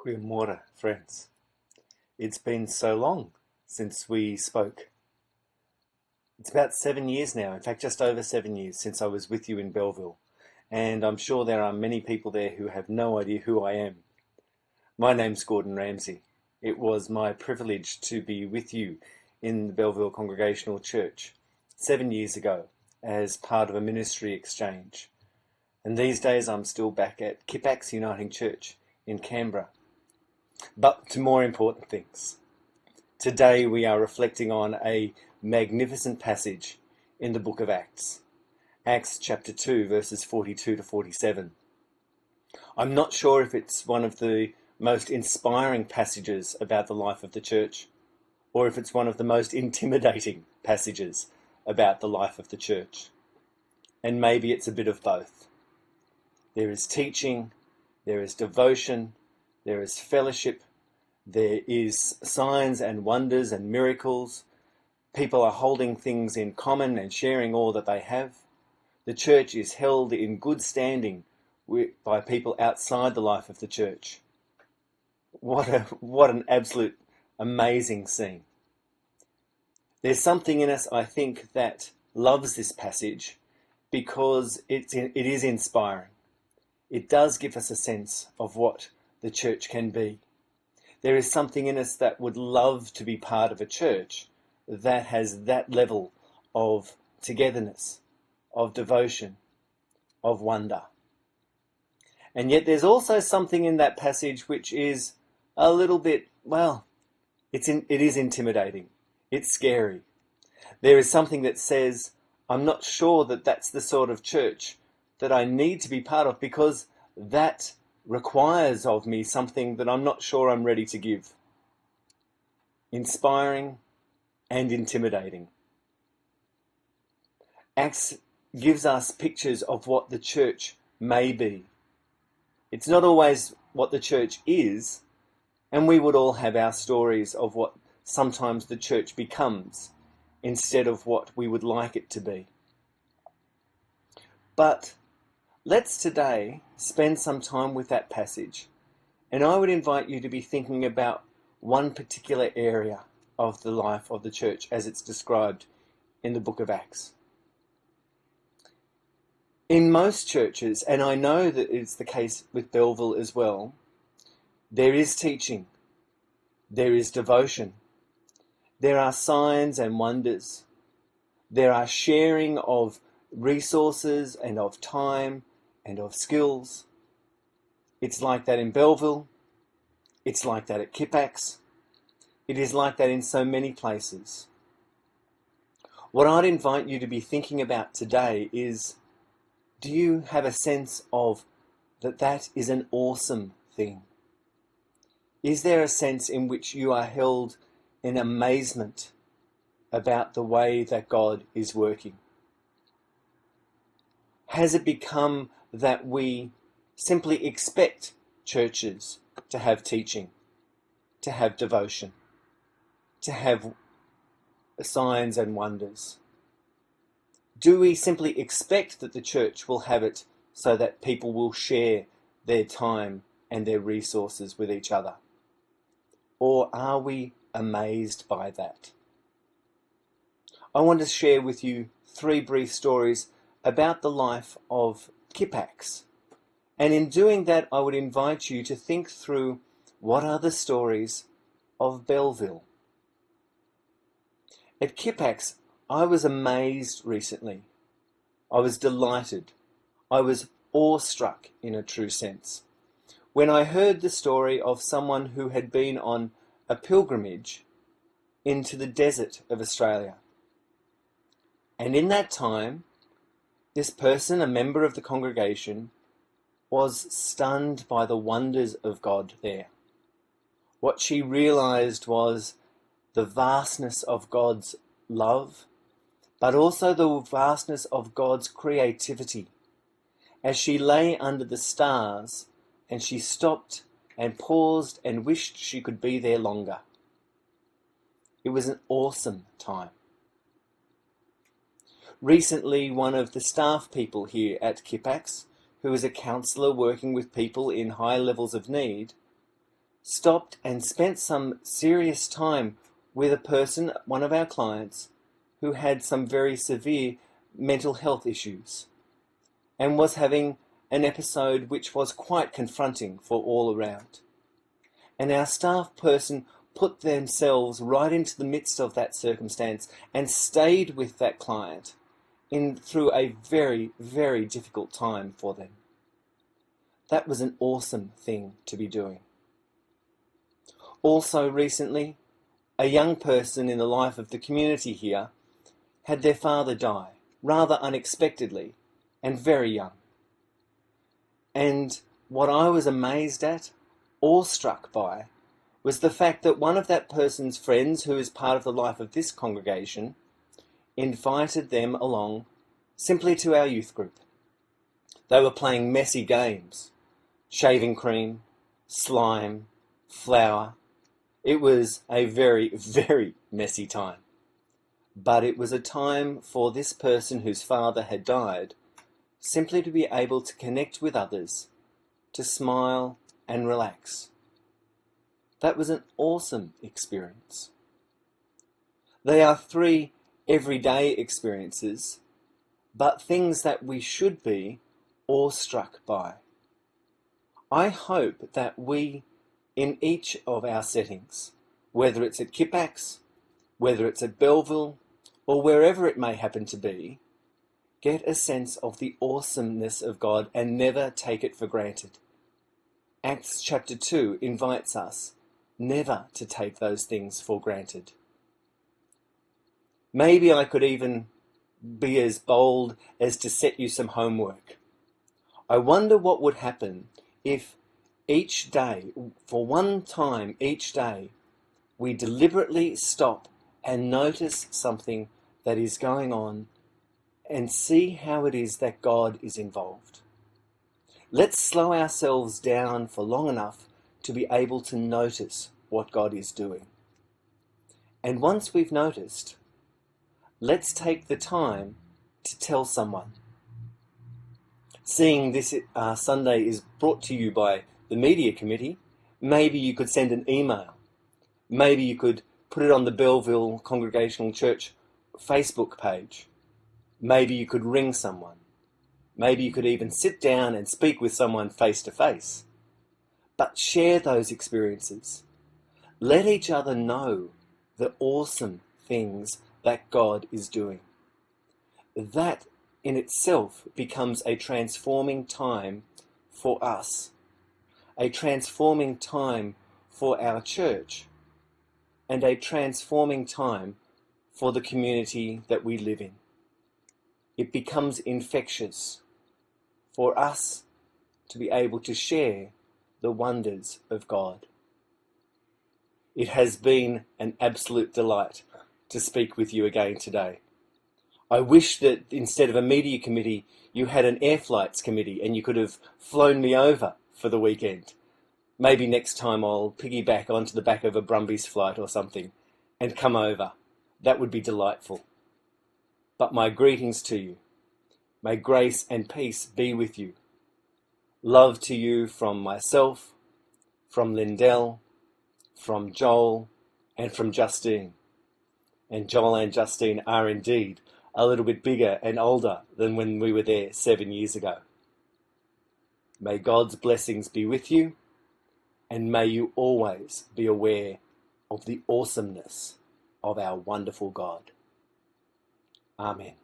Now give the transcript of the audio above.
Goeiemorgen, friends. It's been so long since we spoke. It's about 7 years now, in fact, just over 7 years since I was with you in Bellville. And I'm sure there are many people there who have no idea who I am. My name's Gordon Ramsay. It was my privilege to be with you in the Bellville Congregational Church 7 years ago as part of a ministry exchange. And these days I'm still back at Kippax Uniting Church in Canberra. But to more important things. Today we are reflecting on a magnificent passage in the book of Acts. Acts chapter 2 verses 42 to 47. I'm not sure if it's one of the most inspiring passages about the life of the church, or if it's one of the most intimidating passages about the life of the church. And maybe it's a bit of both. There is teaching, there is devotion, there is fellowship, there is signs and wonders and miracles. People are holding things in common and sharing all that they have. The church is held in good standing by people outside the life of the church. What an absolute amazing scene. There's something in us, I think, that loves this passage because it is inspiring. It does give us a sense of what the church can be. There is something in us that would love to be part of a church that has that level of togetherness, of devotion, of wonder. And yet there's also something in that passage which is a little bit, it is intimidating. It's scary. There is something that says, I'm not sure that that's the sort of church that I need to be part of, because that requires of me something that I'm not sure I'm ready to give. Inspiring and intimidating. Acts gives us pictures of what the church may be. It's not always what the church is, and we would all have our stories of what sometimes the church becomes instead of what we would like it to be. But let's today spend some time with that passage, and I would invite you to be thinking about one particular area of the life of the church as it's described in the book of Acts. In most churches, and I know that it's the case with Bellville as well, there is teaching, there is devotion, there are signs and wonders, there are sharing of resources and of time and of skills. It's like that in Bellville. It's like that at Kippax. It is like that in so many places. What I'd invite you to be thinking about today is, do you have a sense of that is an awesome thing? Is there a sense in which you are held in amazement about the way that God is working? Has it become that we simply expect churches to have teaching, to have devotion, to have signs and wonders? Do we simply expect that the church will have it so that people will share their time and their resources with each other? Or are we amazed by that? I want to share with you 3 brief stories about the life of Kippax. And in doing that, I would invite you to think through, what are the stories of Bellville? At Kippax, I was amazed recently. I was delighted. I was awestruck in a true sense when I heard the story of someone who had been on a pilgrimage into the desert of Australia. And in that time, this person, a member of the congregation, was stunned by the wonders of God there. What she realized was the vastness of God's love, but also the vastness of God's creativity. As she lay under the stars, and she stopped and paused and wished she could be there longer. It was an awesome time. Recently, one of the staff people here at Kippax, who is a counsellor working with people in high levels of need, stopped and spent some serious time with a person, one of our clients, who had some very severe mental health issues and was having an episode which was quite confronting for all around. And our staff person put themselves right into the midst of that circumstance and stayed with that client through a very, very difficult time for them. That was an awesome thing to be doing. Also recently, a young person in the life of the community here had their father die, rather unexpectedly, and very young. And what I was amazed at, awestruck by, was the fact that one of that person's friends, who is part of the life of this congregation, invited them along simply to our youth group. They were playing messy games, shaving cream, slime, flour. It was a very, very messy time. But it was a time for this person whose father had died simply to be able to connect with others, to smile and relax. That was an awesome experience. They are 3 everyday experiences, but things that we should be awestruck by. I hope that we, in each of our settings, whether it's at Kipax, whether it's at Bellville, or wherever it may happen to be, get a sense of the awesomeness of God and never take it for granted. Acts chapter 2 invites us never to take those things for granted. Maybe I could even be as bold as to set you some homework. I wonder what would happen if each day, for one time each day, we deliberately stop and notice something that is going on and see how it is that God is involved. Let's slow ourselves down for long enough to be able to notice what God is doing. And once we've noticed, let's take the time to tell someone. Seeing this Sunday is brought to you by the media committee, maybe you could send an email. Maybe you could put it on the Bellville Congregational Church Facebook page. Maybe you could ring someone. Maybe you could even sit down and speak with someone face to face. But share those experiences. Let each other know the awesome things that God is doing. That in itself becomes a transforming time for us, a transforming time for our church, and a transforming time for the community that we live in. It becomes infectious for us to be able to share the wonders of God. It has been an absolute delight to speak with you again today. I wish that instead of a media committee, you had an air flights committee and you could have flown me over for the weekend. Maybe next time I'll piggyback onto the back of a Brumbies flight or something and come over. That would be delightful. But my greetings to you. May grace and peace be with you. Love to you from myself, from Lindell, from Joel, and from Justine. And Joel and Justine are indeed a little bit bigger and older than when we were there 7 years ago. May God's blessings be with you, and may you always be aware of the awesomeness of our wonderful God. Amen.